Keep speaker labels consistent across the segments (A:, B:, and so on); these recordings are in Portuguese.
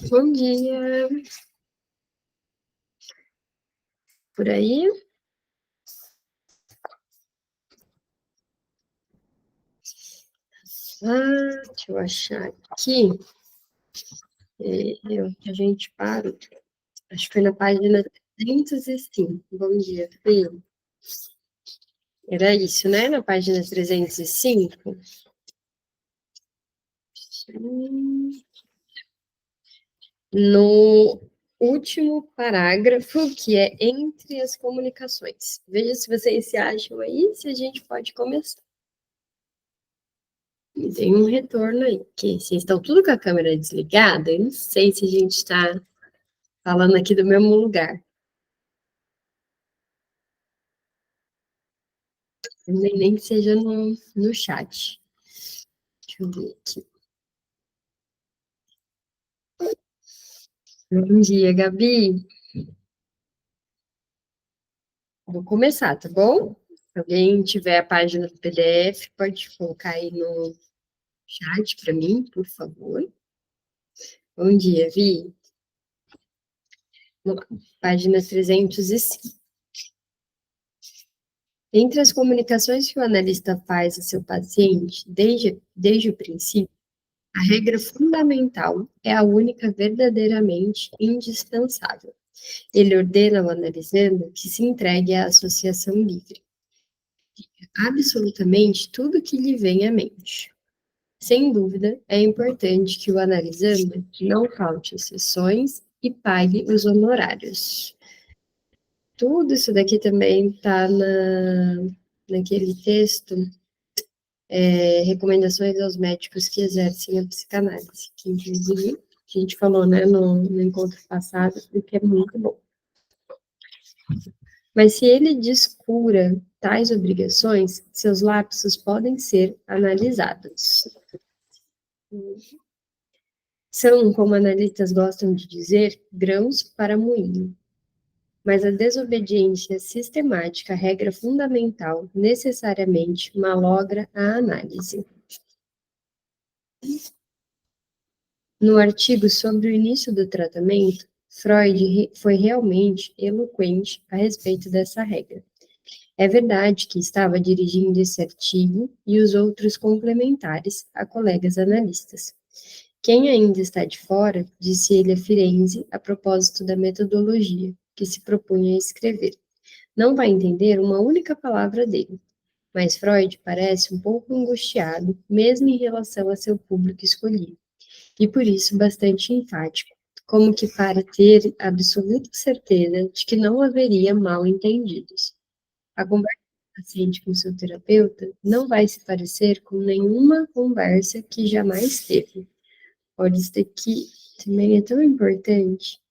A: Bom dia. Por aí? Deixa eu achar aqui. Que a gente parou. Acho que foi na página 305. Bom dia, Fê. Era isso, né? Na página 305. No último parágrafo, que é entre as comunicações. Veja se vocês se acham aí, se a gente pode começar. E tem um retorno aí, que vocês estão tudo com a câmera desligada, eu não sei se a gente está falando aqui do mesmo lugar. Nem que seja no chat. Deixa eu ver aqui. Bom dia, Gabi. Vou começar, tá bom? Se alguém tiver a página do PDF, pode colocar aí no chat para mim, por favor. Bom dia, Vi. Vamos lá. Página 305. Entre as comunicações que o analista faz a seu paciente, desde o princípio, a regra fundamental é a única verdadeiramente indispensável. Ele ordena ao analisando que se entregue à associação livre. Absolutamente tudo que lhe vem à mente. Sem dúvida, é importante que o analisando não falte sessões e pague os honorários. Tudo isso daqui também está naquele texto, recomendações aos médicos que exercem a psicanálise, que inclusive a gente falou, né, no encontro passado, e que é muito bom. Mas se ele descura tais obrigações, seus lapsos podem ser analisados. São, como analistas gostam de dizer, grãos para moinho. Mas a desobediência sistemática, a regra fundamental, necessariamente malogra a análise. No artigo sobre o início do tratamento, Freud foi realmente eloquente a respeito dessa regra. É verdade que estava dirigindo esse artigo e os outros complementares a colegas analistas. Quem ainda está de fora, disse ele a Firenze a propósito da metodologia que se propunha a escrever, não vai entender uma única palavra dele. Mas Freud parece um pouco angustiado, mesmo em relação a seu público escolhido, e por isso bastante enfático, como que para ter absoluta certeza de que não haveria mal-entendidos. A conversa do paciente com seu terapeuta não vai se parecer com nenhuma conversa que jamais teve. Olha, isso daqui também é tão importante.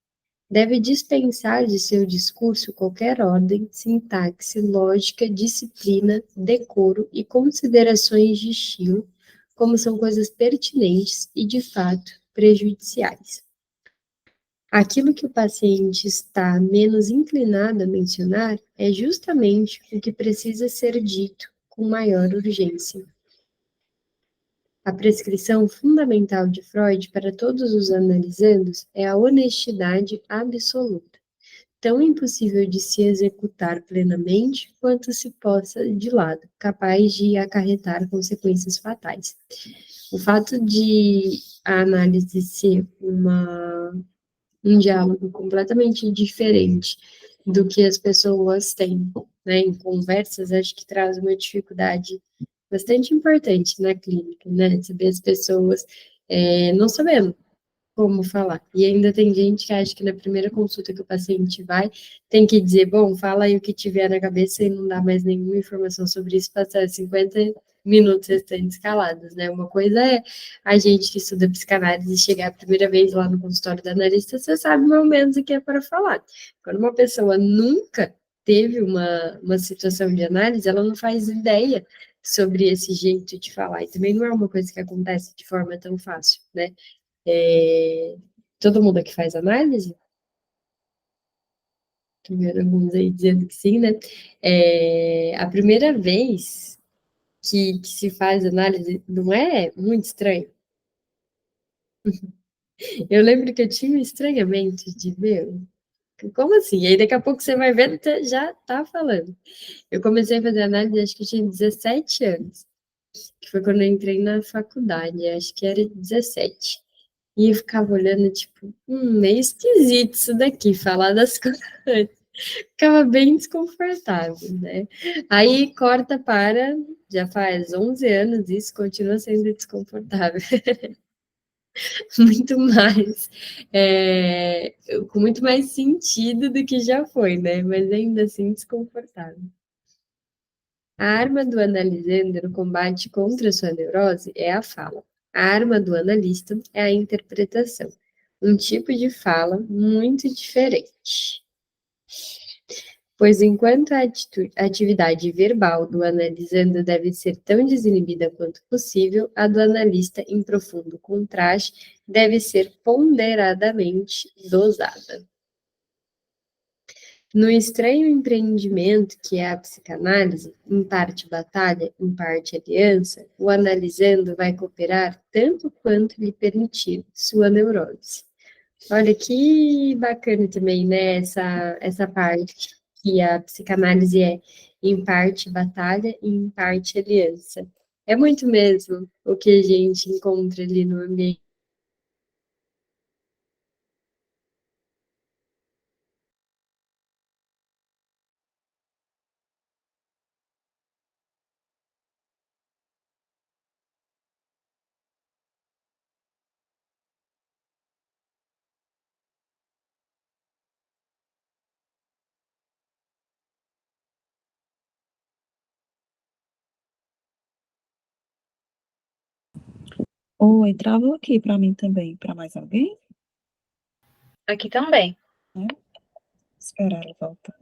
A: Deve dispensar de seu discurso qualquer ordem, sintaxe, lógica, disciplina, decoro e considerações de estilo, como são coisas pertinentes e, de fato, prejudiciais. Aquilo que o paciente está menos inclinado a mencionar é justamente o que precisa ser dito com maior urgência. A prescrição fundamental de Freud para todos os analisandos é a honestidade absoluta, tão impossível de se executar plenamente quanto se possa de lado, capaz de acarretar consequências fatais. O fato de a análise ser um diálogo completamente diferente do que as pessoas têm, né, em conversas, acho que traz uma dificuldade bastante importante na clínica, né, saber as pessoas não sabendo como falar. E ainda tem gente que acha que na primeira consulta que o paciente vai, tem que dizer, bom, fala aí o que tiver na cabeça e não dá mais nenhuma informação sobre isso, passar 50 minutos restantes calados, né? Uma coisa é a gente que estuda psicanálise chegar a primeira vez lá no consultório da analista, você sabe mais ou menos o que é para falar. Quando uma pessoa nunca teve uma situação de análise, ela não faz ideia sobre esse jeito de falar. E também não é uma coisa que acontece de forma tão fácil, né? Todo mundo aqui faz análise? Tô vendo alguns aí dizendo que sim, né? A primeira vez que se faz análise não é muito estranho. Eu lembro que eu tinha um estranhamento de, meu, como assim? E aí daqui a pouco você vai vendo, já tá falando. Eu comecei a fazer análise, acho que eu tinha 17 anos, que foi quando eu entrei na faculdade, acho que era 17. E eu ficava olhando, tipo, meio esquisito isso daqui, falar das coisas. Ficava bem desconfortável, né? Aí corta para, já faz 11 anos, isso continua sendo desconfortável. Muito mais, com muito mais sentido do que já foi, né? Mas ainda assim desconfortável. A arma do analisando no combate contra sua neurose é a fala. A arma do analista é a interpretação. Um tipo de fala muito diferente. Pois enquanto a atividade verbal do analisando deve ser tão desinibida quanto possível, a do analista em profundo contraste deve ser ponderadamente dosada. No estranho empreendimento que é a psicanálise, em parte batalha, em parte aliança, o analisando vai cooperar tanto quanto lhe permitir sua neurose. Olha que bacana também, né, essa parte que a psicanálise é em parte batalha e em parte aliança. É muito mesmo o que a gente encontra ali no ambiente.
B: Oi, travou aqui para mim também. Para mais alguém?
C: Aqui também.
B: Né? Esperar ela voltar.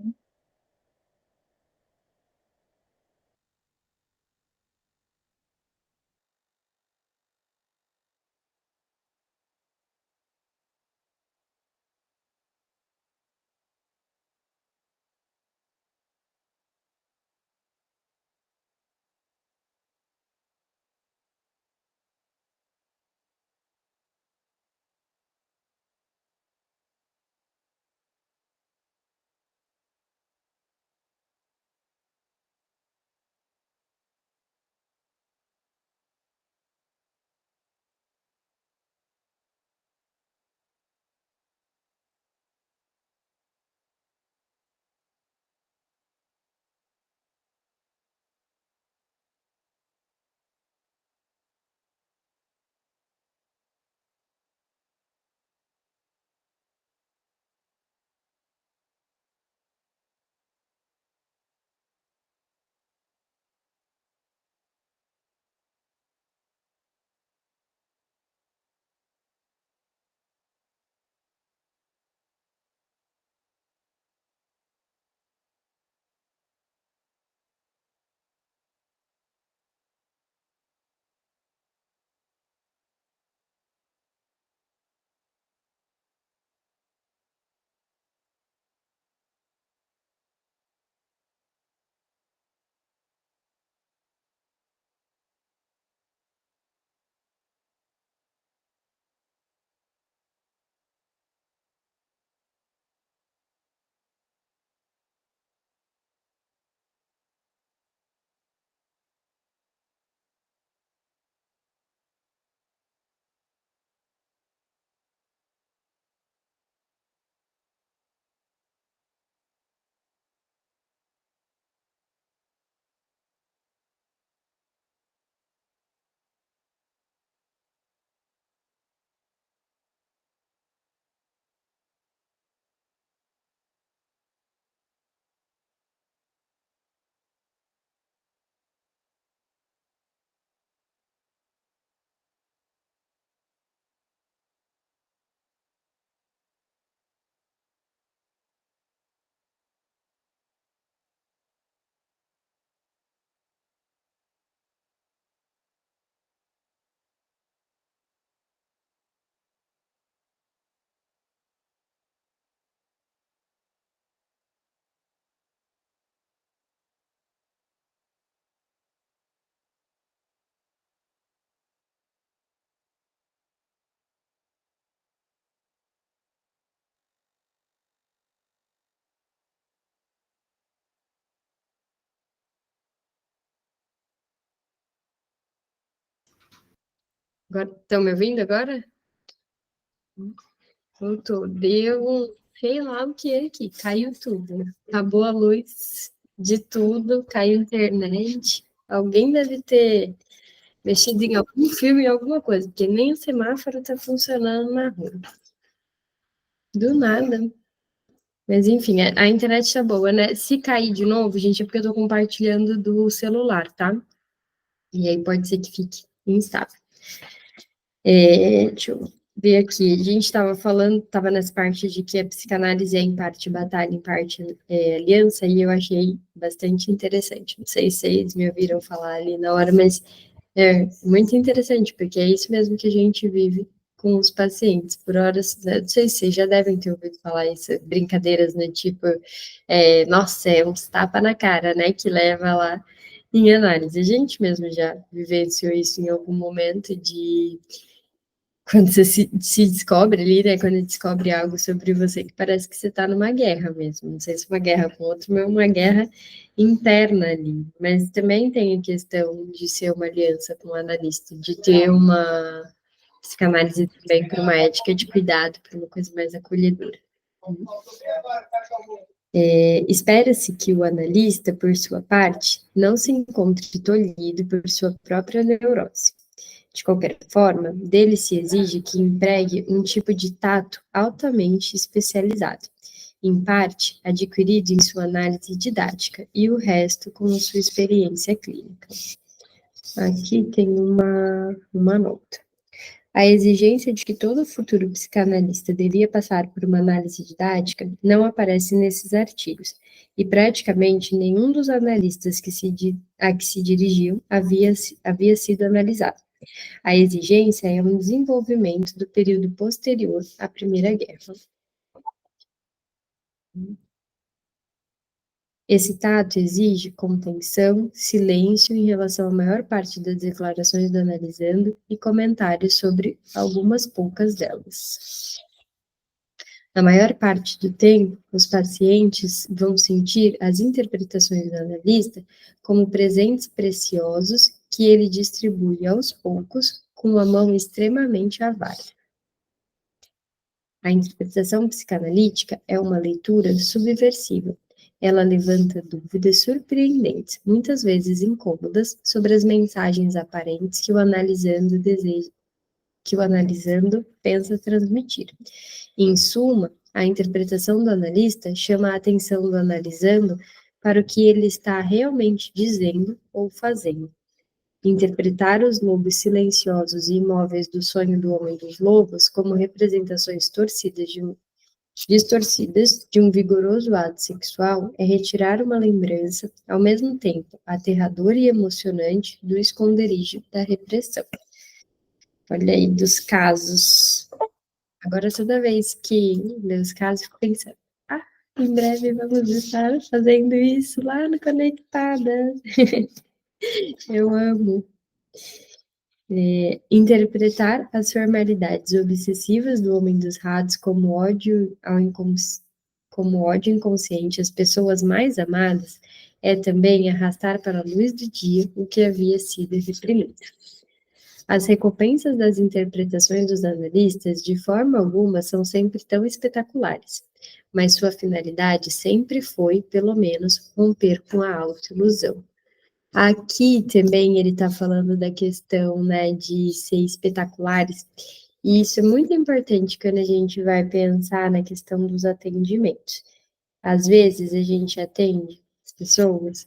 A: Estão me ouvindo agora? Voltou. Deu, sei lá o que é aqui. Caiu tudo. Acabou a luz de tudo, caiu a internet. Alguém deve ter mexido em algum filme, em alguma coisa, porque nem o semáforo está funcionando na rua. Do nada. Mas enfim, a internet tá boa, né? Se cair de novo, gente, é porque eu tô compartilhando do celular, tá? E aí pode ser que fique instável. Deixa eu ver aqui. A gente estava falando, estava nessa parte de que a psicanálise é em parte batalha, em parte aliança, e eu achei bastante interessante. Não sei se vocês me ouviram falar ali na hora, mas é muito interessante, porque é isso mesmo que a gente vive com os pacientes. Por horas, né, não sei se vocês já devem ter ouvido falar isso, brincadeiras, né? Tipo, nossa, é uns tapa na cara, né? Que leva lá em análise. A gente mesmo já vivenciou isso em algum momento de quando você se descobre ali, né? Quando descobre algo sobre você que parece que você está numa guerra mesmo. Não sei se uma guerra com outro, mas uma guerra interna ali. Mas também tem a questão de ser uma aliança com o analista, de ter uma psicanálise também para uma ética de cuidado, para uma coisa mais acolhedora. Espera-se que o analista, por sua parte, não se encontre tolhido por sua própria neurose. De qualquer forma, dele se exige que empregue um tipo de tato altamente especializado, em parte adquirido em sua análise didática e o resto com sua experiência clínica. Aqui tem uma nota. A exigência de que todo futuro psicanalista devia passar por uma análise didática não aparece nesses artigos, e praticamente nenhum dos analistas a que se dirigiam havia sido analisado. A exigência é um desenvolvimento do período posterior à Primeira Guerra. Esse tato exige contenção, silêncio em relação à maior parte das declarações do analisando e comentários sobre algumas poucas delas. Na maior parte do tempo, os pacientes vão sentir as interpretações do analista como presentes preciosos que ele distribui aos poucos com uma mão extremamente avara. A interpretação psicanalítica é uma leitura subversiva. Ela levanta dúvidas surpreendentes, muitas vezes incômodas, sobre as mensagens aparentes que o analisando pensa transmitir. Em suma, a interpretação do analista chama a atenção do analisando para o que ele está realmente dizendo ou fazendo. Interpretar os lobos silenciosos e imóveis do sonho do homem dos lobos como representações distorcidas de um vigoroso ato sexual é retirar uma lembrança, ao mesmo tempo aterradora e emocionante, do esconderijo da repressão. Olha aí, dos casos. Agora, toda vez que leio os casos, fico pensando, em breve vamos estar fazendo isso lá no Conectada. Eu amo. Interpretar as formalidades obsessivas do homem dos ratos como ódio inconsciente às pessoas mais amadas é também arrastar para a luz do dia o que havia sido reprimido. As recompensas das interpretações dos analistas, de forma alguma, são sempre tão espetaculares, mas sua finalidade sempre foi, pelo menos, romper com a autoilusão. Aqui também ele está falando da questão, né, de ser espetaculares, e isso é muito importante quando a gente vai pensar na questão dos atendimentos. Às vezes a gente atende as pessoas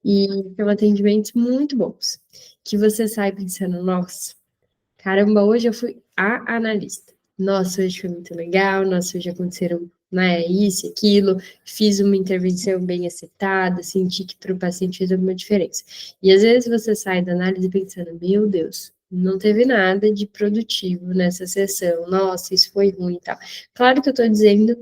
A: e são atendimentos muito bons, que você sai pensando, nossa, caramba, hoje eu fui a analista. Nossa, hoje foi muito legal, nossa, hoje aconteceram, né, isso, aquilo, fiz uma intervenção bem acertada, senti que para o paciente fez alguma diferença. E às vezes você sai da análise pensando, meu Deus, não teve nada de produtivo nessa sessão, nossa, isso foi ruim e tal. Claro que eu estou dizendo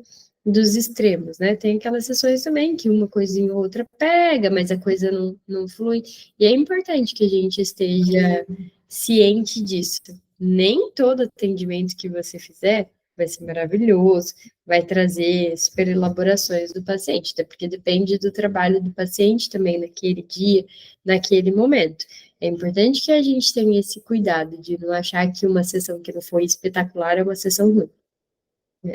A: dos extremos, né? Tem aquelas sessões também que uma coisinha ou outra pega, mas a coisa não flui. E é importante que a gente esteja ciente disso. Nem todo atendimento que você fizer vai ser maravilhoso, vai trazer super elaborações do paciente, até porque depende do trabalho do paciente também naquele dia, naquele momento. É importante que a gente tenha esse cuidado de não achar que uma sessão que não foi espetacular é uma sessão ruim.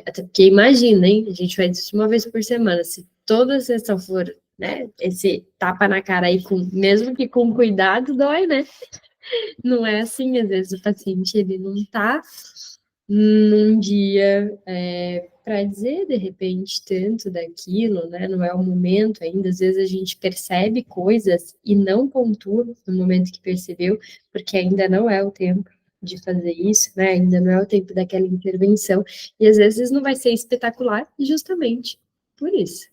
A: Até porque imagina, hein? A gente faz isso uma vez por semana. Se toda sessão for, né, esse tapa na cara aí, mesmo que com cuidado, dói, né? Não é assim, às vezes o paciente ele não está num dia para dizer de repente tanto daquilo, né? Não é o momento ainda. Às vezes a gente percebe coisas e não pontua no momento que percebeu, porque ainda não é o tempo de fazer isso, né? Ainda não é o tempo daquela intervenção, e às vezes não vai ser espetacular justamente por isso.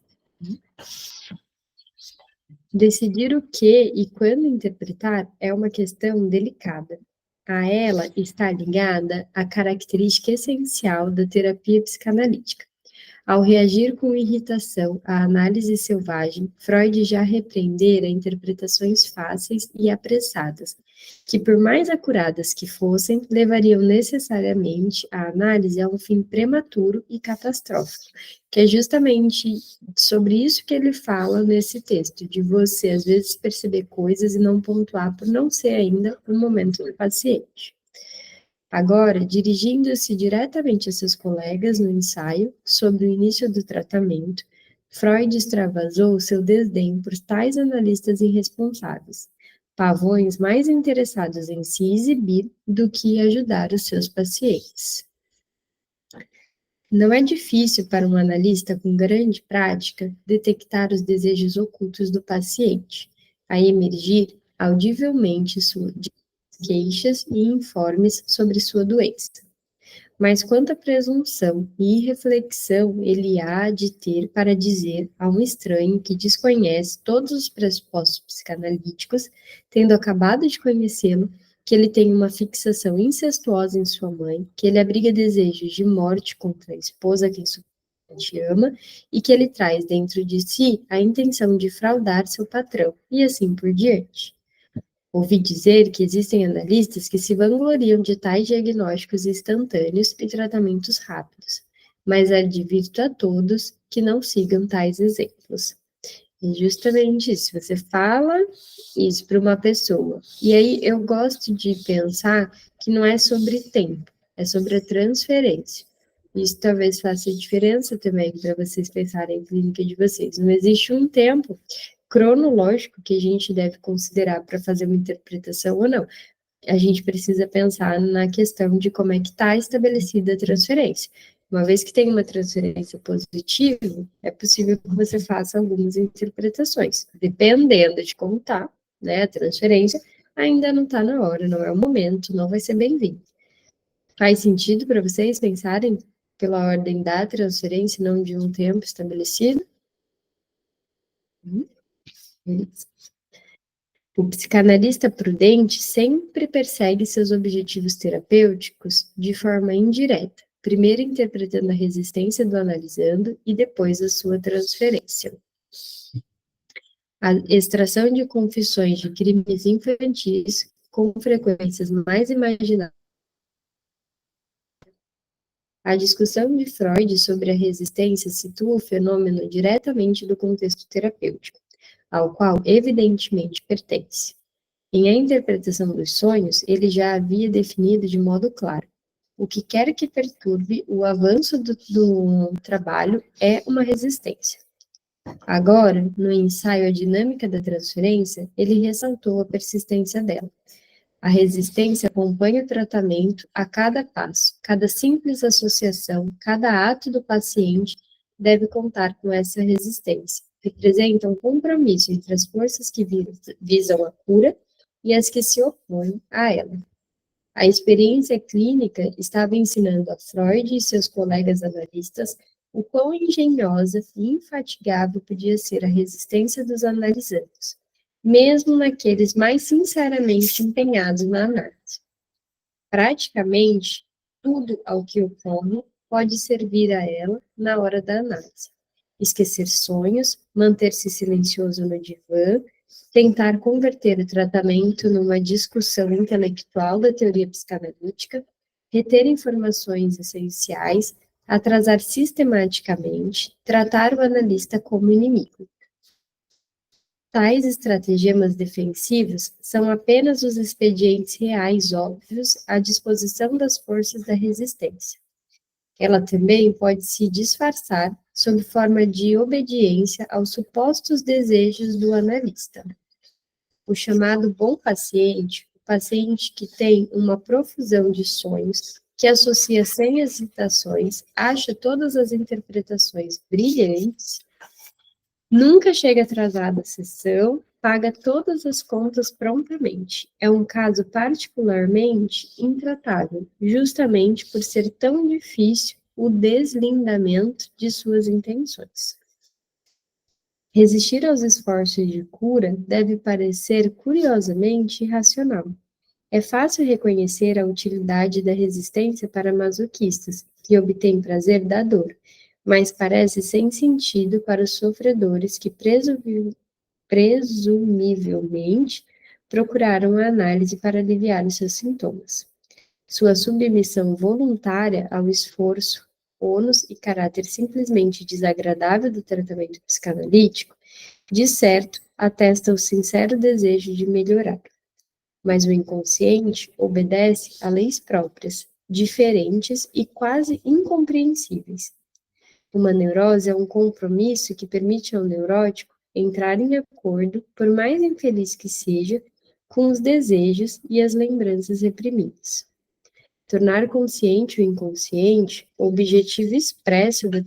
A: Decidir o que e quando interpretar é uma questão delicada. A ela está ligada a característica essencial da terapia psicanalítica. Ao reagir com irritação à análise selvagem, Freud já repreendera interpretações fáceis e apressadas, que, por mais acuradas que fossem, levariam necessariamente a análise a um fim prematuro e catastrófico, que é justamente sobre isso que ele fala nesse texto, de você, às vezes, perceber coisas e não pontuar por não ser ainda o momento do paciente. Agora, dirigindo-se diretamente a seus colegas no ensaio, sobre o início do tratamento, Freud extravasou seu desdém por tais analistas irresponsáveis, pavões mais interessados em se exibir do que ajudar os seus pacientes. Não é difícil para um analista com grande prática detectar os desejos ocultos do paciente, a emergir audivelmente de queixas e informes sobre sua doença. Mas quanta presunção e reflexão ele há de ter para dizer a um estranho que desconhece todos os pressupostos psicanalíticos, tendo acabado de conhecê-lo, que ele tem uma fixação incestuosa em sua mãe, que ele abriga desejos de morte contra a esposa que te ama, e que ele traz dentro de si a intenção de fraudar seu patrão, e assim por diante. Ouvi dizer que existem analistas que se vangloriam de tais diagnósticos instantâneos e tratamentos rápidos, mas advirto a todos que não sigam tais exemplos. É justamente isso, você fala isso para uma pessoa. E aí eu gosto de pensar que não é sobre tempo, é sobre a transferência. Isso talvez faça diferença também para vocês pensarem em clínica de vocês. Não existe um tempo cronológico que a gente deve considerar para fazer uma interpretação ou não. A gente precisa pensar na questão de como é que está estabelecida a transferência. Uma vez que tem uma transferência positiva, é possível que você faça algumas interpretações. Dependendo de como está, né, a transferência, ainda não está na hora, não é o momento, não vai ser bem-vindo. Faz sentido para vocês pensarem pela ordem da transferência, não de um tempo estabelecido? O psicanalista prudente sempre persegue seus objetivos terapêuticos de forma indireta, primeiro interpretando a resistência do analisando e depois a sua transferência. A extração de confissões de crimes infantis com frequências mais imaginadas. A discussão de Freud sobre a resistência situa o fenômeno diretamente do contexto terapêutico, ao qual evidentemente pertence. Em A Interpretação dos Sonhos, ele já havia definido de modo claro: o que quer que perturbe o avanço do trabalho é uma resistência. Agora, no ensaio A Dinâmica da Transferência, ele ressaltou a persistência dela. A resistência acompanha o tratamento a cada passo, cada simples associação, cada ato do paciente deve contar com essa resistência. Representa um compromisso entre as forças que visam a cura e as que se opõem a ela. A experiência clínica estava ensinando a Freud e seus colegas analistas o quão engenhosa e infatigável podia ser a resistência dos analisandos, mesmo naqueles mais sinceramente empenhados na análise. Praticamente, tudo ao que ocorre pode servir a ela na hora da análise. Esquecer sonhos, manter-se silencioso no divã, tentar converter o tratamento numa discussão intelectual da teoria psicanalítica, reter informações essenciais, atrasar sistematicamente, tratar o analista como inimigo. Tais estratagemas defensivos são apenas os expedientes reais óbvios à disposição das forças da resistência. Ela também pode se disfarçar sob forma de obediência aos supostos desejos do analista. O chamado bom paciente, o paciente que tem uma profusão de sonhos, que associa sem hesitações, acha todas as interpretações brilhantes, nunca chega atrasado à sessão, paga todas as contas prontamente. É um caso particularmente intratável, justamente por ser tão difícil o deslindamento de suas intenções. Resistir aos esforços de cura deve parecer curiosamente irracional. É fácil reconhecer a utilidade da resistência para masoquistas, que obtêm prazer da dor, mas parece sem sentido para os sofredores que presumivelmente procuraram a análise para aliviar os seus sintomas. Sua submissão voluntária ao esforço, ônus e caráter simplesmente desagradável do tratamento psicanalítico, de certo, atesta o sincero desejo de melhorar. Mas o inconsciente obedece a leis próprias, diferentes e quase incompreensíveis. Uma neurose é um compromisso que permite ao neurótico entrar em acordo, por mais infeliz que seja, com os desejos e as lembranças reprimidas. Tornar consciente o inconsciente, o objetivo expresso da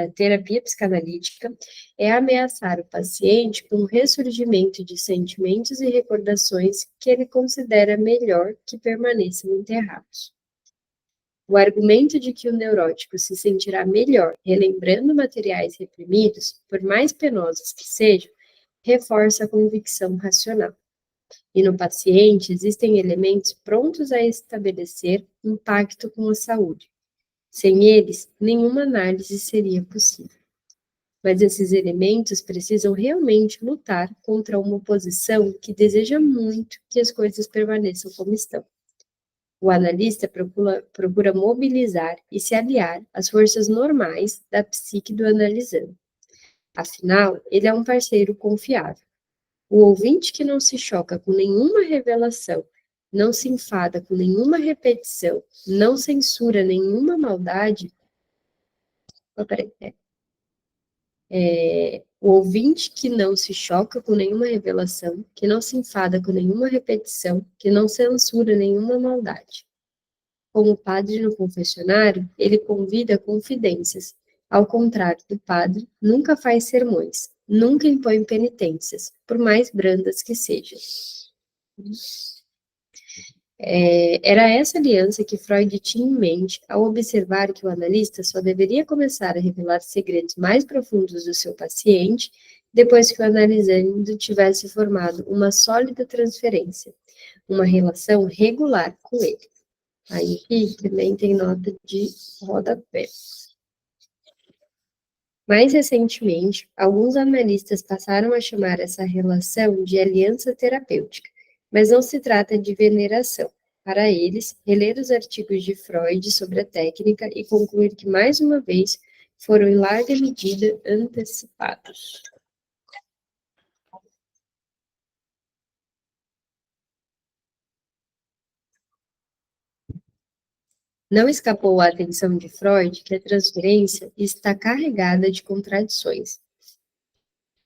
A: terapia psicanalítica, é ameaçar o paciente com o ressurgimento de sentimentos e recordações que ele considera melhor que permaneçam enterrados. O argumento de que o neurótico se sentirá melhor relembrando materiais reprimidos, por mais penosos que sejam, reforça a convicção racional. E no paciente existem elementos prontos a estabelecer um pacto com a saúde. Sem eles, nenhuma análise seria possível. Mas esses elementos precisam realmente lutar contra uma oposição que deseja muito que as coisas permaneçam como estão. O analista procura mobilizar e se aliar às forças normais da psique do analisando. Afinal, ele é um parceiro confiável. O ouvinte que não se choca com nenhuma revelação, não se enfada com nenhuma repetição, não censura nenhuma maldade. O ouvinte que não se choca com nenhuma revelação, que não se enfada com nenhuma repetição, que não censura nenhuma maldade. Como padre no confessionário, ele convida confidências. Ao contrário do padre, nunca faz sermões, nunca impõe penitências, por mais brandas que sejam. Era essa aliança que Freud tinha em mente ao observar que o analista só deveria começar a revelar segredos mais profundos do seu paciente depois que o analisando tivesse formado uma sólida transferência, uma relação regular com ele. Aí aqui também tem nota de rodapé. Mais recentemente, alguns analistas passaram a chamar essa relação de aliança terapêutica, mas não se trata de veneração. Para eles, reler os artigos de Freud sobre a técnica e concluir que, mais uma vez, foram em larga medida antecipados. Não escapou à atenção de Freud que a transferência está carregada de contradições.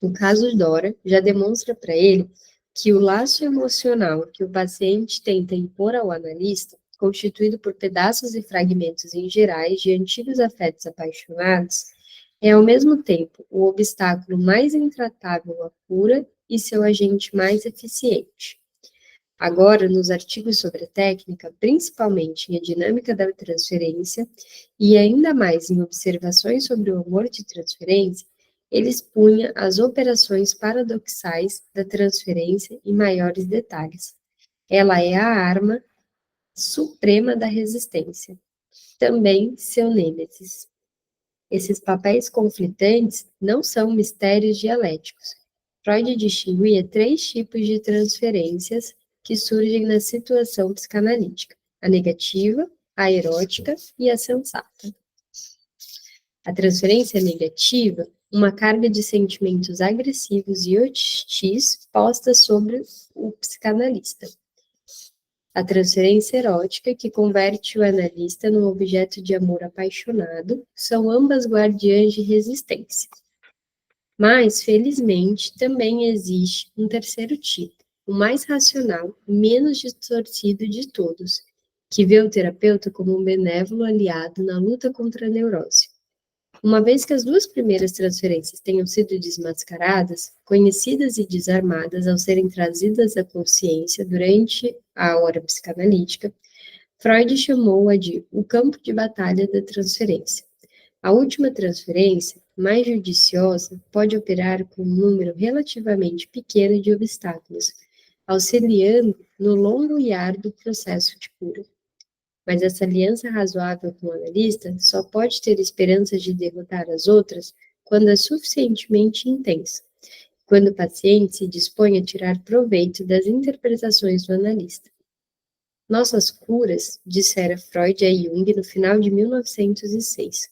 A: No caso de Dora, já demonstra para ele que o laço emocional que o paciente tenta impor ao analista, constituído por pedaços e fragmentos em gerais de antigos afetos apaixonados, é ao mesmo tempo o obstáculo mais intratável à cura e seu agente mais eficiente. Agora, nos artigos sobre a técnica, principalmente em A Dinâmica da Transferência, e ainda mais em Observações sobre o Amor de Transferência, ele expunha as operações paradoxais da transferência em maiores detalhes. Ela é a arma suprema da resistência, também seu nêmesis. Esses papéis conflitantes não são mistérios dialéticos. Freud distinguia 3 tipos de transferências que surgem na situação psicanalítica: a negativa, a erótica e a sensata. A transferência negativa uma carga de sentimentos agressivos e hostis posta sobre o psicanalista. A transferência erótica, que converte o analista num objeto de amor apaixonado, são ambas guardiãs de resistência. Mas, felizmente, também existe um terceiro tipo, o mais racional e menos distorcido de todos, que vê o terapeuta como um benévolo aliado na luta contra a neurose. Uma vez que as duas primeiras transferências tenham sido desmascaradas, conhecidas e desarmadas ao serem trazidas à consciência durante a hora psicanalítica, Freud chamou-a de o campo de batalha da transferência. A última transferência, mais judiciosa, pode operar com um número relativamente pequeno de obstáculos, auxiliando no longo e árduo processo de cura. Mas essa aliança razoável com o analista só pode ter esperanças de derrotar as outras quando é suficientemente intensa, quando o paciente se dispõe a tirar proveito das interpretações do analista. Nossas curas, dissera Freud a Jung no final de 1906,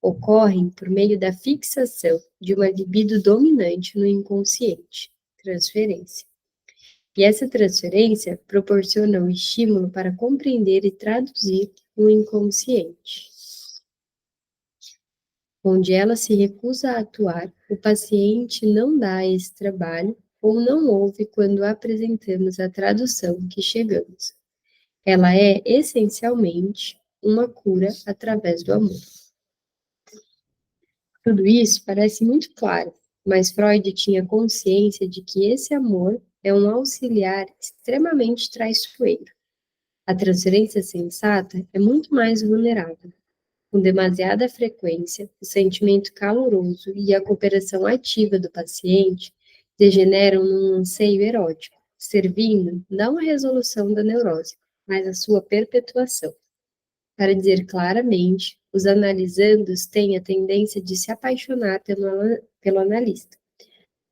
A: ocorrem por meio da fixação de uma libido dominante no inconsciente, transferência. E essa transferência proporciona o estímulo para compreender e traduzir o inconsciente. Onde ela se recusa a atuar, o paciente não dá esse trabalho ou não ouve quando apresentamos a tradução que chegamos. Ela é, essencialmente, uma cura através do amor. Tudo isso parece muito claro, mas Freud tinha consciência de que esse amor é um auxiliar extremamente traiçoeiro. A transferência sensata é muito mais vulnerável. Com demasiada frequência, o sentimento caloroso e a cooperação ativa do paciente degeneram num anseio erótico, servindo não à resolução da neurose, mas à sua perpetuação. Para dizer claramente, os analisandos têm a tendência de se apaixonar pelo analista.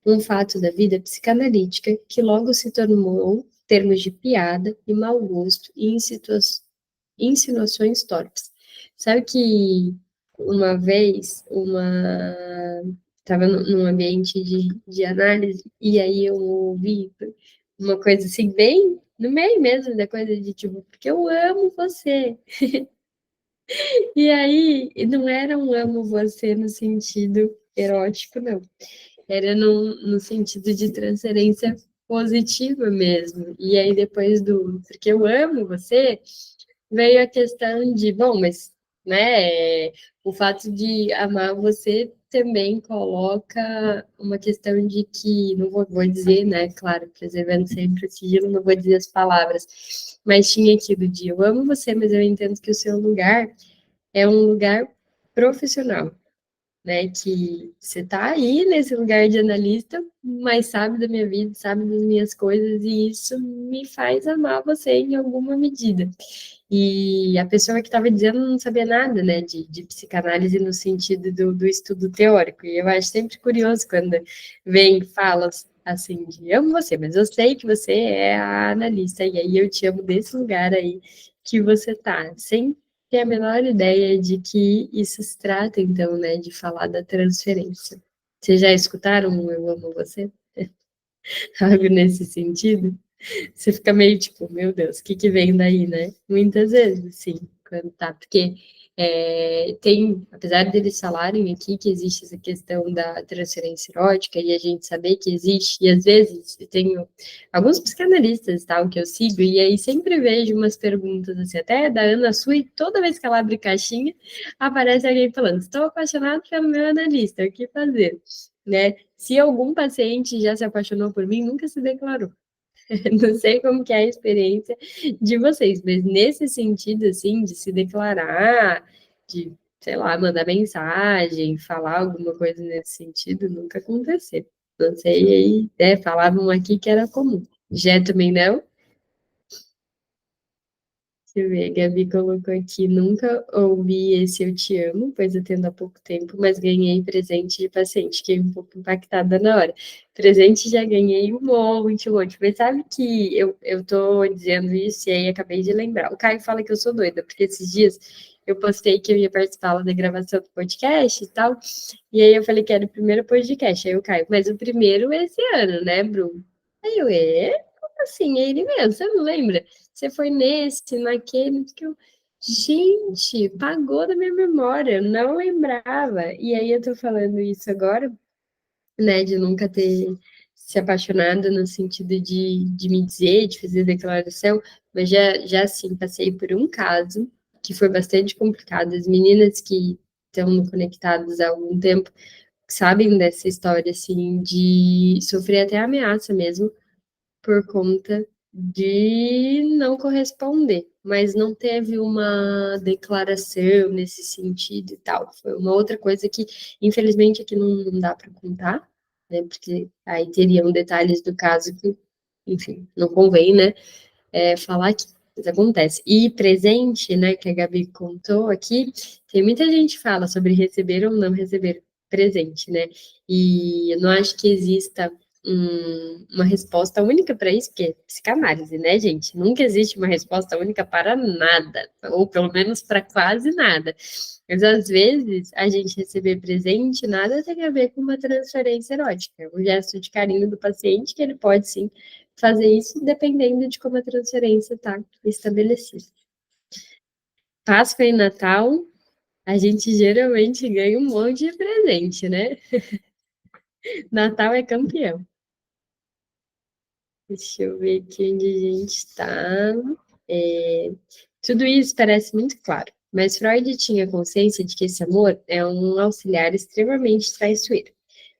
A: Um fato da vida psicanalítica que logo se tornou termos de piada e mau gosto e insinuações torpes. Sabe que uma vez, estava num ambiente de análise e aí eu ouvi uma coisa assim, bem no meio mesmo da coisa de tipo, porque eu amo você. E aí, não era um amo você no sentido erótico, não. Era no sentido de transferência positiva mesmo. E aí, depois do porque eu amo você, veio a questão de, bom, mas, né, o fato de amar você também coloca uma questão de que, não vou dizer, né, claro, preservando sempre o sigilo, não vou dizer as palavras, mas tinha aquilo de, eu amo você, mas eu entendo que o seu lugar é um lugar profissional, né? Que você está aí nesse lugar de analista, mas sabe da minha vida, sabe das minhas coisas, e isso me faz amar você em alguma medida. E a pessoa que estava dizendo não sabia nada, né, de psicanálise no sentido do estudo teórico. E eu acho sempre curioso quando vem falas assim de amo você, mas eu sei que você é a analista, e aí eu te amo desse lugar aí que você tá, sem ter a menor ideia de que isso se trata, então, né, de falar da transferência. Vocês já escutaram um Eu Amo Você? Algo nesse sentido? Você fica meio tipo, meu Deus, o que vem daí, né? Muitas vezes, sim, quando tá, porque tem, apesar deles falarem aqui que existe essa questão da transferência erótica e a gente saber que existe, e às vezes eu tenho alguns psicanalistas, tal, que eu sigo, e aí sempre vejo umas perguntas, assim, até da Ana Sui, toda vez que ela abre caixinha, aparece alguém falando, estou apaixonado pelo meu analista, o que fazer? Né? Se algum paciente já se apaixonou por mim, nunca se declarou. Não sei como que é a experiência de vocês, mas nesse sentido, assim, de se declarar, de, sei lá, mandar mensagem, falar alguma coisa nesse sentido, nunca aconteceu. Não sei, aí, falavam aqui que era comum. Já também não? Deixa eu ver, a Gabi colocou aqui, nunca ouvi esse Eu Te Amo, pois eu tendo há pouco tempo, mas ganhei presente de paciente, fiquei um pouco impactada na hora. Presente já ganhei um monte, um monte. Mas sabe que eu tô dizendo isso e aí acabei de lembrar. O Caio fala que eu sou doida, porque esses dias eu postei que eu ia participar da gravação do podcast e tal, e aí eu falei que era o primeiro podcast, aí o Caio, mas o primeiro esse ano, né, Bruno? Aí eu, como assim? É ele mesmo, você não lembra? Você foi nesse, naquele, que eu... Gente, pagou da minha memória, eu não lembrava. E aí eu tô falando isso agora, né, de nunca ter se apaixonado no sentido de me dizer, de fazer declaração, mas já assim, passei por um caso que foi bastante complicado. As meninas que estão conectadas há algum tempo sabem dessa história, assim, de sofrer até ameaça mesmo por conta de não corresponder, mas não teve uma declaração nesse sentido e tal. Foi uma outra coisa que, infelizmente, aqui não dá para contar, né? Porque aí teriam detalhes do caso que, enfim, não convém, né? Falar que isso acontece. E presente, né, que a Gabi contou aqui, tem muita gente que fala sobre receber ou não receber presente, né? E eu não acho que exista uma resposta única para isso, porque é psicanálise, né, gente? Nunca existe uma resposta única para nada, ou pelo menos para quase nada. Mas às vezes a gente receber presente nada tem a ver com uma transferência erótica, um gesto de carinho do paciente que ele pode sim fazer isso dependendo de como a transferência está estabelecida. Páscoa e Natal, a gente geralmente ganha um monte de presente, né? Natal é campeão. Deixa eu ver aqui onde a gente está. Tudo isso parece muito claro, mas Freud tinha consciência de que esse amor é um auxiliar extremamente traiçoeiro.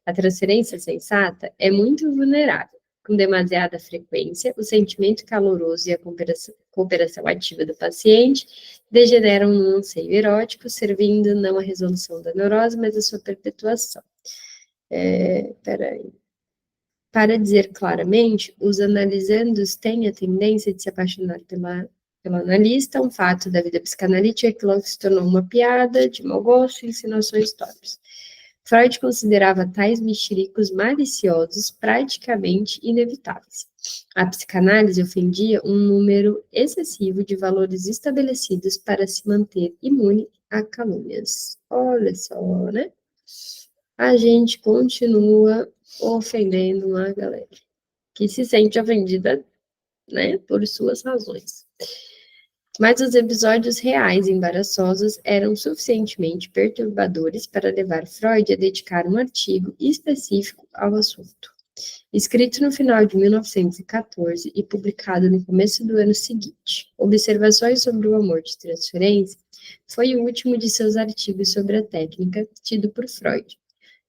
A: A transferência sensata é muito vulnerável. Com demasiada frequência, o sentimento caloroso e a cooperação ativa do paciente degeneram num anseio erótico, servindo não à resolução da neurose, mas à sua perpetuação. Peraí. Para dizer claramente, os analisandos têm a tendência de se apaixonar pelo analista, um fato da vida psicanalítica que logo se tornou uma piada, de mau gosto e insinuações torpes. Freud considerava tais mexericos maliciosos praticamente inevitáveis. A psicanálise ofendia um número excessivo de valores estabelecidos para se manter imune a calúnias. Olha só, né? A gente continua ofendendo uma galera que se sente ofendida, né, por suas razões. Mas os episódios reais e embaraçosos eram suficientemente perturbadores para levar Freud a dedicar um artigo específico ao assunto. Escrito no final de 1914 e publicado no começo do ano seguinte, Observações sobre o Amor de Transferência foi o último de seus artigos sobre a técnica, tido por Freud,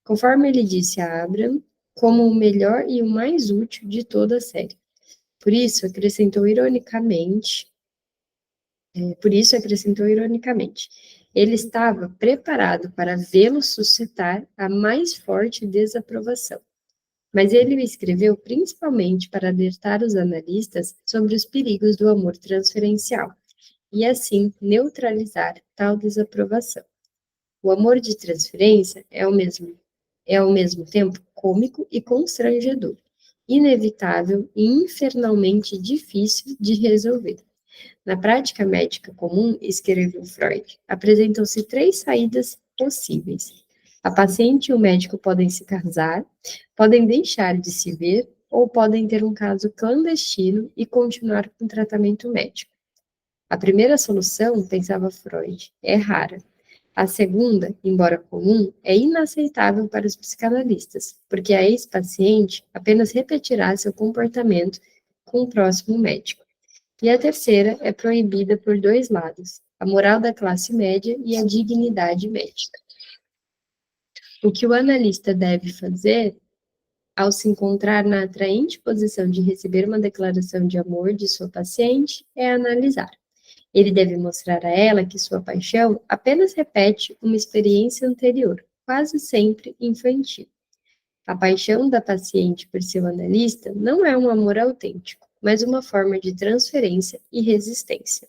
A: conforme ele disse a Abraham, como o melhor e o mais útil de toda a série. Por isso, acrescentou ironicamente, ele estava preparado para vê-lo suscitar a mais forte desaprovação. Mas ele o escreveu principalmente para alertar os analistas sobre os perigos do amor transferencial, e assim neutralizar tal desaprovação. O amor de transferência é ao mesmo tempo cômico e constrangedor, inevitável e infernalmente difícil de resolver. Na prática médica comum, escreveu Freud, apresentam-se 3 saídas possíveis. A paciente e o médico podem se casar, podem deixar de se ver ou podem ter um caso clandestino e continuar com o tratamento médico. A primeira solução, pensava Freud, é rara. A segunda, embora comum, é inaceitável para os psicanalistas, porque a ex-paciente apenas repetirá seu comportamento com o próximo médico. E a terceira é proibida por 2 lados, a moral da classe média e a dignidade médica. O que o analista deve fazer ao se encontrar na atraente posição de receber uma declaração de amor de sua paciente é analisar. Ele deve mostrar a ela que sua paixão apenas repete uma experiência anterior, quase sempre infantil. A paixão da paciente por seu analista não é um amor autêntico, mas uma forma de transferência e resistência.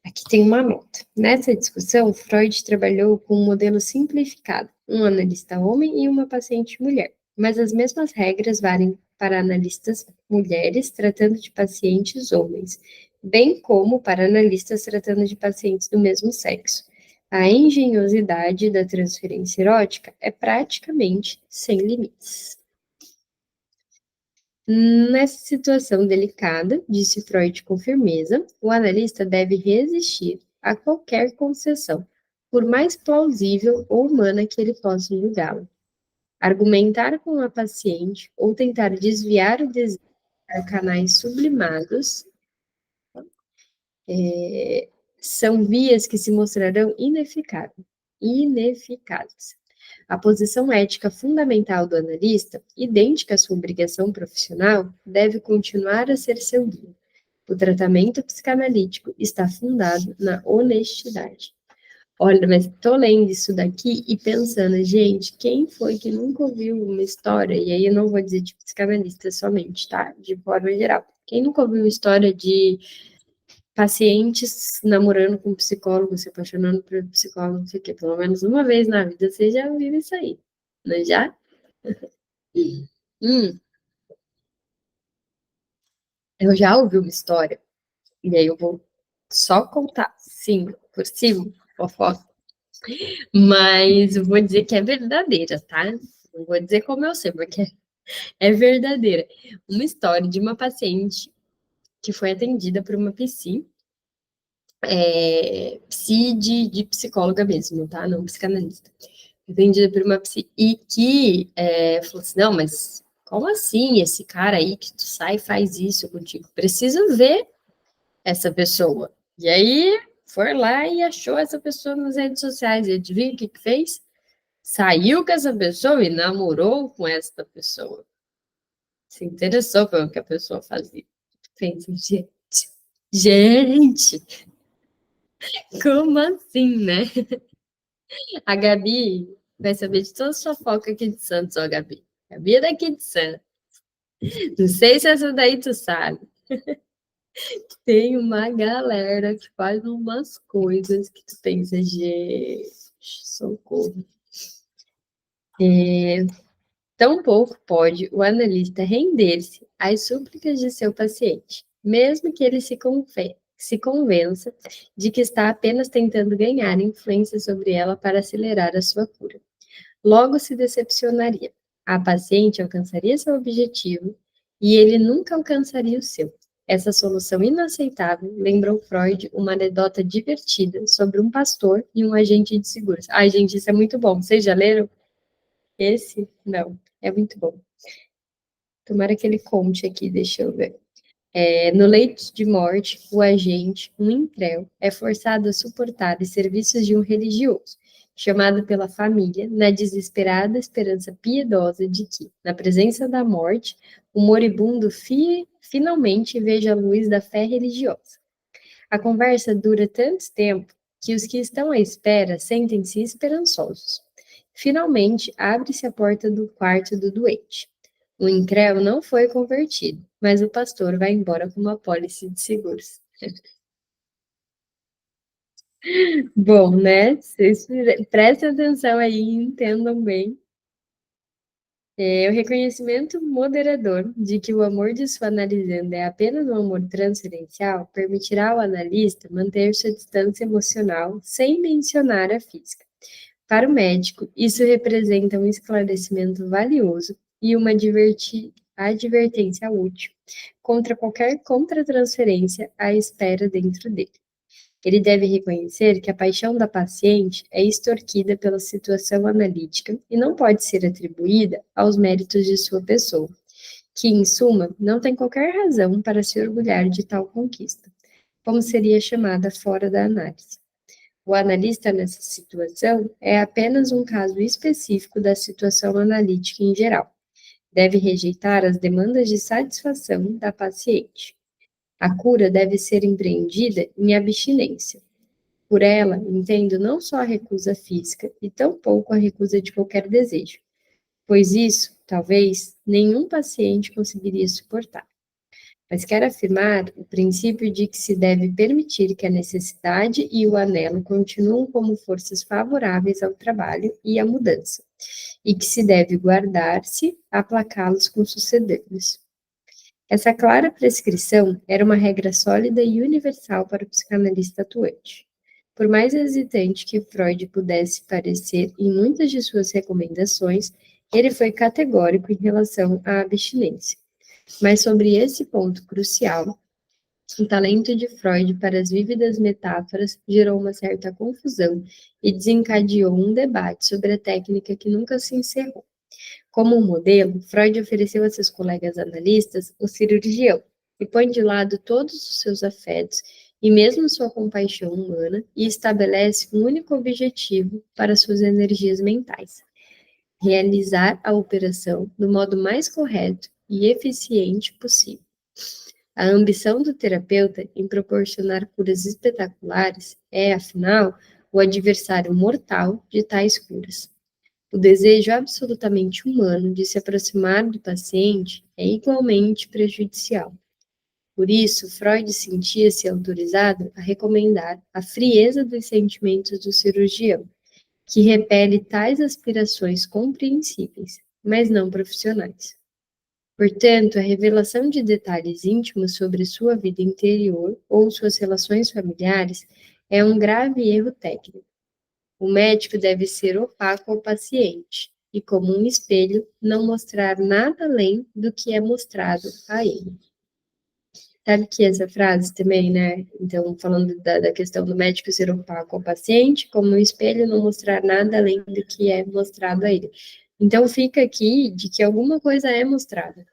A: Aqui tem uma nota. Nessa discussão, Freud trabalhou com um modelo simplificado, um analista homem e uma paciente mulher, mas as mesmas regras valem para analistas mulheres tratando de pacientes homens, bem como para analistas tratando de pacientes do mesmo sexo. A engenhosidade da transferência erótica é praticamente sem limites. Nessa situação delicada, disse Freud com firmeza, o analista deve resistir a qualquer concessão, por mais plausível ou humana que ele possa julgá-la. Argumentar com a paciente ou tentar desviar o desejo para canais sublimados são vias que se mostrarão ineficazes. A posição ética fundamental do analista, idêntica à sua obrigação profissional, deve continuar a ser seu guia. O tratamento psicanalítico está fundado na honestidade. Olha, mas estou lendo isso daqui e pensando, gente, quem foi que nunca ouviu uma história, e aí eu não vou dizer de psicanalista somente, tá? De forma geral. Quem nunca ouviu uma história de pacientes namorando com psicólogo, se apaixonando por psicólogo, não sei o quê. Pelo menos uma vez na vida você já viu isso aí, não é já? Eu já ouvi uma história, e aí eu vou só contar, sim, por cima, fofoca, mas eu vou dizer que é verdadeira, tá? Não vou dizer como eu sei, porque é verdadeira. Uma história de uma paciente que foi atendida por uma psi de psicóloga mesmo, tá? Não psicanalista. Atendida por uma psi, e que falou assim, não, mas como assim esse cara aí que tu sai e faz isso contigo? Preciso ver essa pessoa. E aí foi lá e achou essa pessoa nas redes sociais. E adivinha o que fez? Saiu com essa pessoa e namorou com essa pessoa. Se interessou pelo que a pessoa fazia. Pensa, gente, como assim, né? A Gabi vai saber de toda a sua fofoca aqui de Santos, ó, Gabi. Gabi é daqui de Santos. Não sei se essa daí tu sabe. Tem uma galera que faz umas coisas que tu pensa, gente, socorro. Tampouco pode o analista render-se às súplicas de seu paciente, mesmo que ele se convença de que está apenas tentando ganhar influência sobre ela para acelerar a sua cura. Logo se decepcionaria. A paciente alcançaria seu objetivo e ele nunca alcançaria o seu. Essa solução inaceitável lembrou Freud uma anedota divertida sobre um pastor e um agente de seguros. Ai, gente, isso é muito bom. Vocês já leram esse? Não, é muito bom. Tomara que ele conte aqui, deixa eu ver. No leito de morte, o agente, um incréu, é forçado a suportar os serviços de um religioso, chamado pela família, na desesperada esperança piedosa de que, na presença da morte, o moribundo finalmente veja a luz da fé religiosa. A conversa dura tanto tempo que os que estão à espera sentem-se esperançosos. Finalmente, abre-se a porta do quarto do doente. O incréu não foi convertido, mas o pastor vai embora com uma apólice de seguros. Bom, né? Vocês prestem atenção aí e entendam bem. O reconhecimento moderador de que o amor de sua analisanda é apenas um amor transferencial permitirá ao analista manter sua distância emocional sem mencionar a física. Para o médico, isso representa um esclarecimento valioso e uma advertência útil contra qualquer contratransferência à espera dentro dele. Ele deve reconhecer que a paixão da paciente é extorquida pela situação analítica e não pode ser atribuída aos méritos de sua pessoa, que, em suma, não tem qualquer razão para se orgulhar de tal conquista, como seria chamada fora da análise. O analista nessa situação é apenas um caso específico da situação analítica em geral. Deve rejeitar as demandas de satisfação da paciente. A cura deve ser empreendida em abstinência. Por ela, entendo não só a recusa física, e tampouco a recusa de qualquer desejo, pois isso, talvez, nenhum paciente conseguiria suportar. Mas quero afirmar o princípio de que se deve permitir que a necessidade e o anelo continuem como forças favoráveis ao trabalho e à mudança, e que se deve guardar-se aplacá-los com sucedê-los. Essa clara prescrição era uma regra sólida e universal para o psicanalista atuante. Por mais hesitante que Freud pudesse parecer em muitas de suas recomendações, ele foi categórico em relação à abstinência. Mas sobre esse ponto crucial, o talento de Freud para as vívidas metáforas gerou uma certa confusão e desencadeou um debate sobre a técnica que nunca se encerrou. Como um modelo, Freud ofereceu a seus colegas analistas o cirurgião, que põe de lado todos os seus afetos e mesmo sua compaixão humana e estabelece um único objetivo para suas energias mentais: realizar a operação do modo mais correto e eficiente possível. A ambição do terapeuta em proporcionar curas espetaculares é, afinal, o adversário mortal de tais curas. O desejo absolutamente humano de se aproximar do paciente é igualmente prejudicial. Por isso, Freud sentia-se autorizado a recomendar a frieza dos sentimentos do cirurgião, que repele tais aspirações compreensíveis, mas não profissionais. Portanto, a revelação de detalhes íntimos sobre sua vida interior ou suas relações familiares é um grave erro técnico. O médico deve ser opaco ao paciente e, como um espelho, não mostrar nada além do que é mostrado a ele. Sabe que essa frase também, né? Então, falando da questão do médico ser opaco ao paciente, como um espelho, não mostrar nada além do que é mostrado a ele. Então, fica aqui de que alguma coisa é mostrada.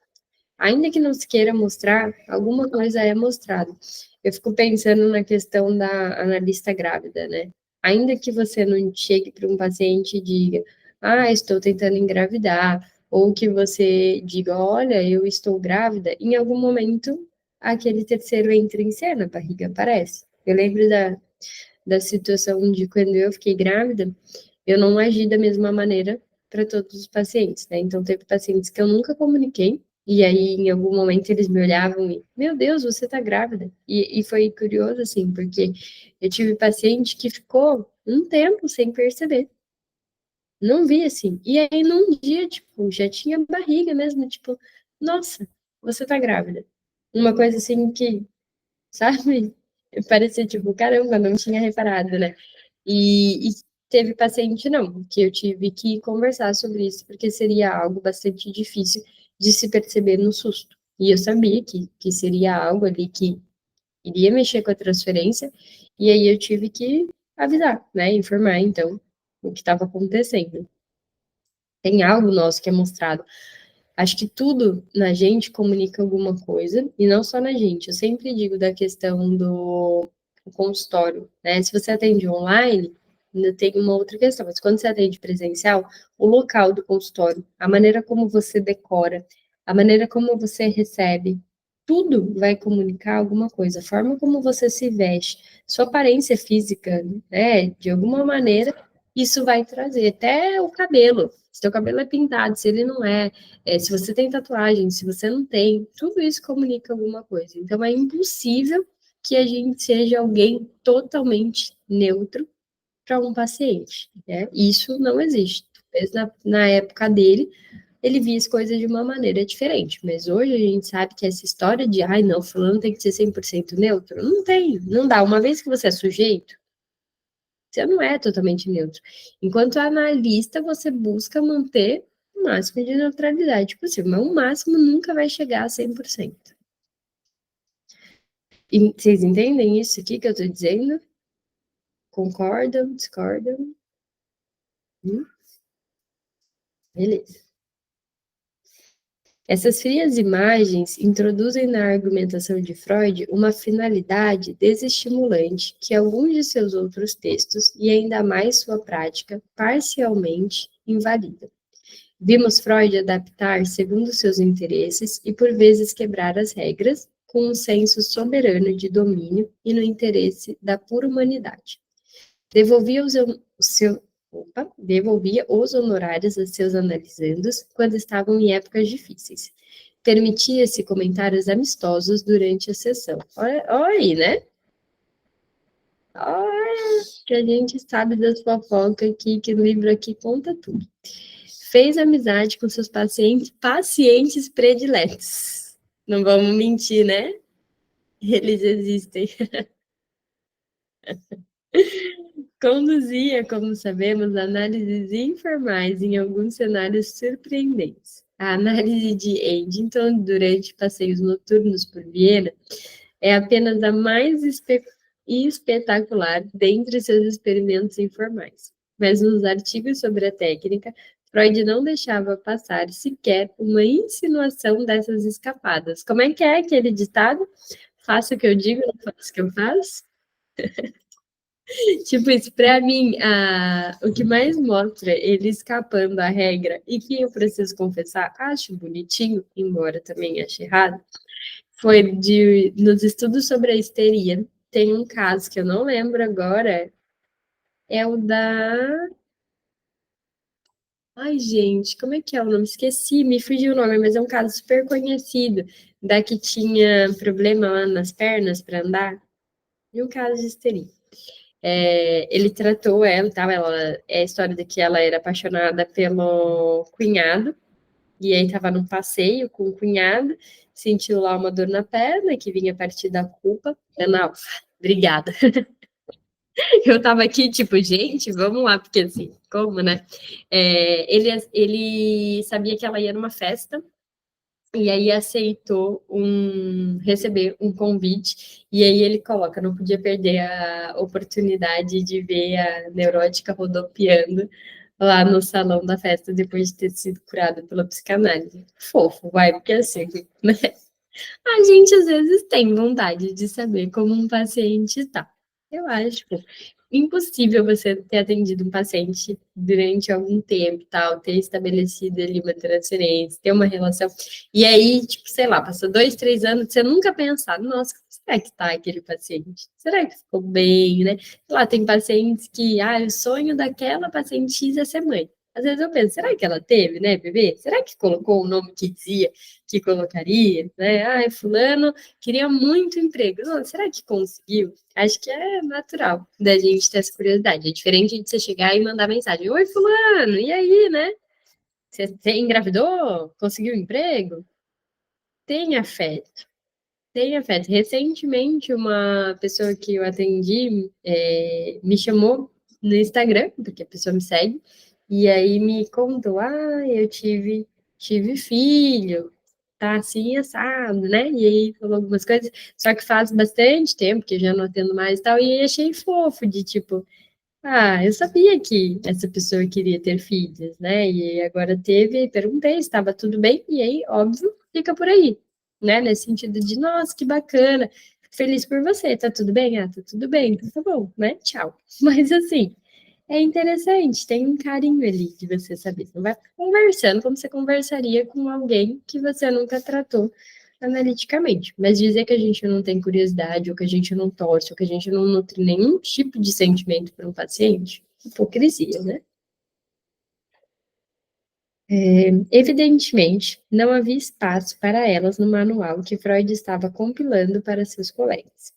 A: Ainda que não se queira mostrar, alguma coisa é mostrada. Eu fico pensando na questão da analista grávida, né? Ainda que você não chegue para um paciente e diga, estou tentando engravidar, ou que você diga, olha, eu estou grávida, em algum momento aquele terceiro entra em cena, a barriga aparece. Eu lembro da situação de quando eu fiquei grávida, eu não agi da mesma maneira para todos os pacientes, né? Então, teve pacientes que eu nunca comuniquei, e aí, em algum momento, eles me olhavam e, meu Deus, você tá grávida. E foi curioso, assim, porque eu tive paciente que ficou um tempo sem perceber. Não vi, assim. E aí, num dia, tipo, já tinha barriga mesmo, tipo, nossa, você tá grávida. Uma coisa assim que, sabe? Parecia, tipo, caramba, não tinha reparado, né? E teve paciente, não, que eu tive que conversar sobre isso, porque seria algo bastante difícil de se perceber no susto. E eu sabia que seria algo ali que iria mexer com a transferência, e aí eu tive que avisar, né, informar, então, o que estava acontecendo. Tem algo nosso que é mostrado. Acho que tudo na gente comunica alguma coisa, e não só na gente. Eu sempre digo da questão do consultório, né? Se você atende online, ainda tem uma outra questão, mas quando você atende presencial, o local do consultório, a maneira como você decora, a maneira como você recebe, tudo vai comunicar alguma coisa. A forma como você se veste, sua aparência física, né? De alguma maneira, isso vai trazer. Até o cabelo. Se seu cabelo é pintado, se ele não é, se você tem tatuagem, se você não tem, tudo isso comunica alguma coisa. Então, é impossível que a gente seja alguém totalmente neutro para um paciente, né? Isso não existe. Talvez na época dele, ele via as coisas de uma maneira diferente, mas hoje a gente sabe que essa história de, não, fulano tem que ser 100% neutro, não tem, não dá. Uma vez que você é sujeito, você não é totalmente neutro. Enquanto analista, você busca manter o máximo de neutralidade possível, mas o máximo nunca vai chegar a 100%. E vocês entendem isso aqui que eu estou dizendo? Concordam? Discordam? Beleza. Essas frias imagens introduzem na argumentação de Freud uma finalidade desestimulante que alguns de seus outros textos, e ainda mais sua prática, parcialmente invalidam. Vimos Freud adaptar segundo seus interesses e por vezes quebrar as regras, com um senso soberano de domínio e no interesse da pura humanidade. Devolvia os honorários a seus analisandos quando estavam em épocas difíceis. Permitia-se comentários amistosos durante a sessão. Olha aí, né? Olha, que a gente sabe das fofocas aqui, que o livro aqui conta tudo. Fez amizade com seus pacientes prediletos. Não vamos mentir, né? Eles existem. Conduzia, como sabemos, análises informais em alguns cenários surpreendentes. A análise de Eddington durante passeios noturnos por Viena é apenas a mais espetacular dentre seus experimentos informais. Mas nos artigos sobre a técnica, Freud não deixava passar sequer uma insinuação dessas escapadas. Como é que é aquele ditado? Faço o que eu digo, não faço o que eu faço? Tipo isso, pra mim, o que mais mostra ele escapando à regra e que eu preciso confessar, acho bonitinho, embora também ache errado, foi nos estudos sobre a histeria, tem um caso que eu não lembro agora, é o da... Ai, gente, como é que é o nome? Esqueci, me fugiu o nome, mas é um caso super conhecido, da que tinha problema lá nas pernas para andar, e um caso de histeria. Ele tratou ela, tá? É a história de que ela era apaixonada pelo cunhado, e aí estava num passeio com o cunhado, sentiu lá uma dor na perna, que vinha a partir da culpa. Não, obrigada. Eu estava aqui, tipo, gente, vamos lá, porque assim, como, né? Ele sabia que ela ia numa festa, e aí aceitou receber um convite, e aí ele coloca, não podia perder a oportunidade de ver a neurótica rodopiando lá no salão da festa depois de ter sido curada pela psicanálise. Fofo, vai, porque assim, né? A gente às vezes tem vontade de saber como um paciente está. Eu acho impossível você ter atendido um paciente durante algum tempo, tal, ter estabelecido ali uma transferência, ter uma relação. E aí, tipo, sei lá, passou 2, 3 anos, você nunca pensar, nossa, como será que está aquele paciente? Será que ficou bem, né? Sei lá, tem pacientes que, o sonho daquela paciente X é ser mãe. Às vezes eu penso, será que ela teve, né, bebê? Será que colocou o nome que dizia que colocaria, né? Fulano queria muito emprego. Não, será que conseguiu? Acho que é natural da gente ter essa curiosidade. É diferente de você chegar e mandar mensagem: Oi, Fulano, e aí, né? Você engravidou? Conseguiu emprego? Tem afeto. Tem afeto. Recentemente, uma pessoa que eu atendi me chamou no Instagram, porque a pessoa me segue, e aí me contou: eu tive filho, tá assim, assado, né? E aí falou algumas coisas, só que faz bastante tempo que eu já não atendo mais e tal, e aí achei fofo, de tipo, eu sabia que essa pessoa queria ter filhos, né? E agora teve, perguntei se estava tudo bem, e aí, óbvio, fica por aí, né? Nesse sentido de, nossa, que bacana, fico feliz por você, tá tudo bem? Tá tudo bem, então tá bom, né? Tchau. Mas assim, é interessante, tem um carinho ali de você saber. Você não vai conversando como você conversaria com alguém que você nunca tratou analiticamente. Mas dizer que a gente não tem curiosidade, ou que a gente não torce, ou que a gente não nutre nenhum tipo de sentimento para um paciente, hipocrisia, né? Evidentemente, não havia espaço para elas no manual que Freud estava compilando para seus colegas.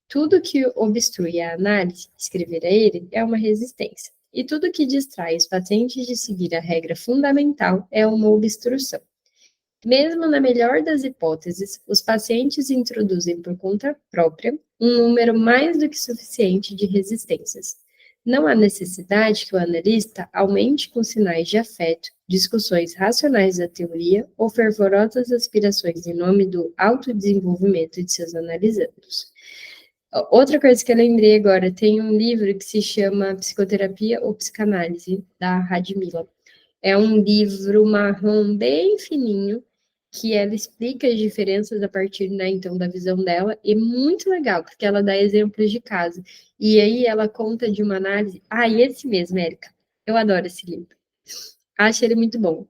A: Tudo que obstrui a análise, escrevera ele, é uma resistência. E tudo que distrai os pacientes de seguir a regra fundamental é uma obstrução. Mesmo na melhor das hipóteses, os pacientes introduzem por conta própria um número mais do que suficiente de resistências. Não há necessidade que o analista aumente com sinais de afeto, discussões racionais da teoria ou fervorosas aspirações em nome do autodesenvolvimento de seus analisandos. Outra coisa que eu lembrei agora, tem um livro que se chama Psicoterapia ou Psicanálise, da Radmila. É um livro marrom bem fininho, que ela explica as diferenças a partir, né, então, da visão dela, e muito legal, porque ela dá exemplos de caso. E aí ela conta de uma análise... e esse mesmo, Érica. Eu adoro esse livro. Acho ele muito bom.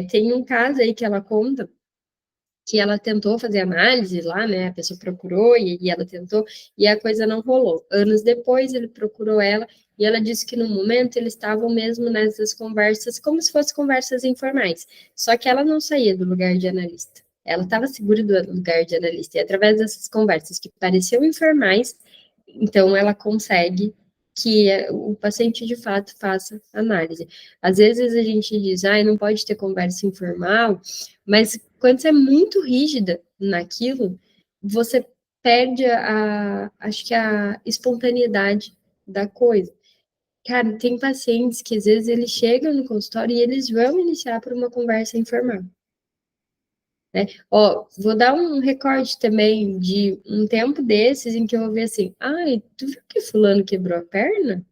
A: Tem um caso aí que ela conta, que ela tentou fazer análise lá, né? A pessoa procurou e ela tentou, e a coisa não rolou. Anos depois, ele procurou ela e ela disse que no momento eles estavam mesmo nessas conversas, como se fossem conversas informais. Só que ela não saía do lugar de analista. Ela estava segura do lugar de analista. E através dessas conversas que pareciam informais, então ela consegue que o paciente de fato faça análise. Às vezes a gente diz, não pode ter conversa informal, mas quando você é muito rígida, naquilo, você perde acho que a espontaneidade da coisa. Cara, tem pacientes que às vezes eles chegam no consultório e eles vão iniciar por uma conversa informal. Né? Ó, vou dar um recorte também de um tempo desses em que eu ouvi assim, ai, tu viu que fulano quebrou a perna?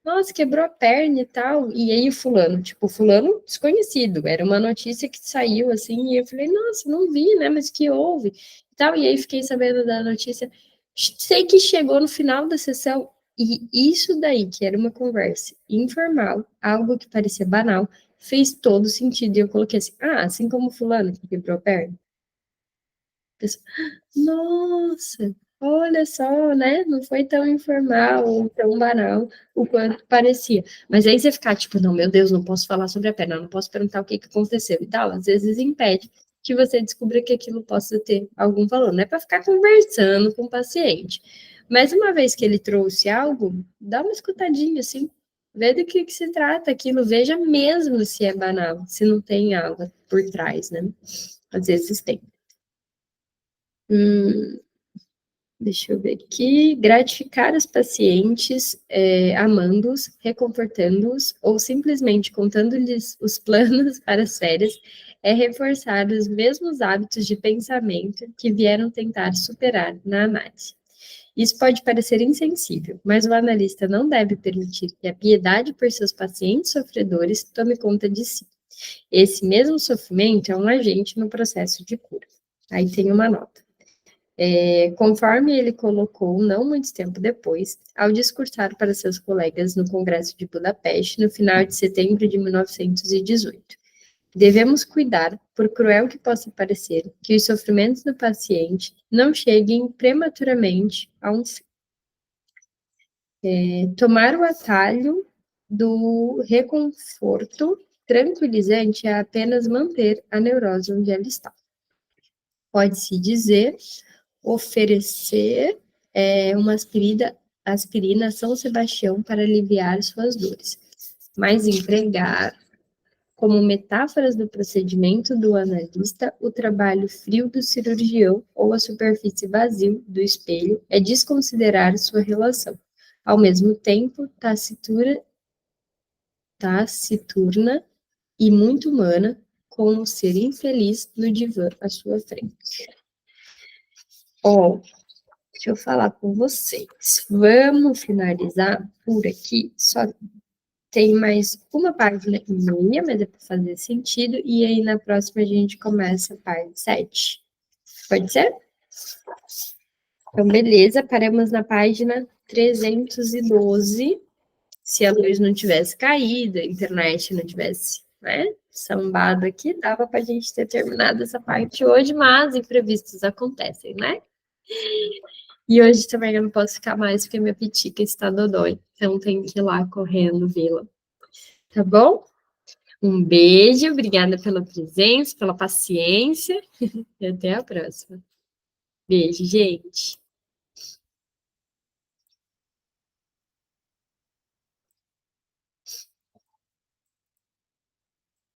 A: Nossa, quebrou a perna e tal. E aí fulano, tipo, fulano desconhecido, era uma notícia que saiu assim, e eu falei, nossa, não vi, né, mas que houve? E tal, e aí fiquei sabendo da notícia, sei que chegou no final da sessão, e isso daí, que era uma conversa informal, algo que parecia banal, fez todo sentido, e eu coloquei assim, assim como fulano que quebrou a perna. Nossa, olha só, né? Não foi tão informal ou tão banal o quanto parecia. Mas aí você ficar tipo, não, meu Deus, não posso falar sobre a perna, não posso perguntar o que aconteceu e tal. Às vezes impede que você descubra que aquilo possa ter algum valor. Não é para ficar conversando com o paciente. Mas uma vez que ele trouxe algo, dá uma escutadinha assim, vê do que se trata aquilo, veja mesmo se é banal, se não tem algo por trás, né? Às vezes tem. Deixa eu ver aqui. Gratificar os pacientes, amando-os, reconfortando-os ou simplesmente contando-lhes os planos para as férias é reforçar os mesmos hábitos de pensamento que vieram tentar superar na análise. Isso pode parecer insensível, mas o analista não deve permitir que a piedade por seus pacientes sofredores tome conta de si. Esse mesmo sofrimento é um agente no processo de cura. Aí tem uma nota. Conforme ele colocou não muito tempo depois, ao discursar para seus colegas no Congresso de Budapeste, no final de setembro de 1918. Devemos cuidar, por cruel que possa parecer, que os sofrimentos do paciente não cheguem prematuramente a um fim. Tomar o atalho do reconforto tranquilizante é apenas manter a neurose onde ela está. Pode-se dizer oferecer uma aspirina a São Sebastião para aliviar suas dores, mas empregar como metáforas do procedimento do analista o trabalho frio do cirurgião ou a superfície vazia do espelho é desconsiderar sua relação, ao mesmo tempo taciturna e muito humana, com o ser infeliz no divã à sua frente. Deixa eu falar com vocês. Vamos finalizar por aqui. Só tem mais uma página e meia, mas é para fazer sentido. E aí na próxima a gente começa a parte 7. Pode ser? Então, beleza. Paramos na página 312. Se a luz não tivesse caído, a internet não tivesse, né, sambado aqui, dava para a gente ter terminado essa parte hoje, mas imprevistos acontecem, né? E hoje também eu não posso ficar mais porque minha pitica está dodói. Então tenho que ir lá correndo vê-la. Tá bom? Um beijo, obrigada pela presença, pela paciência. E até a próxima. Beijo, gente.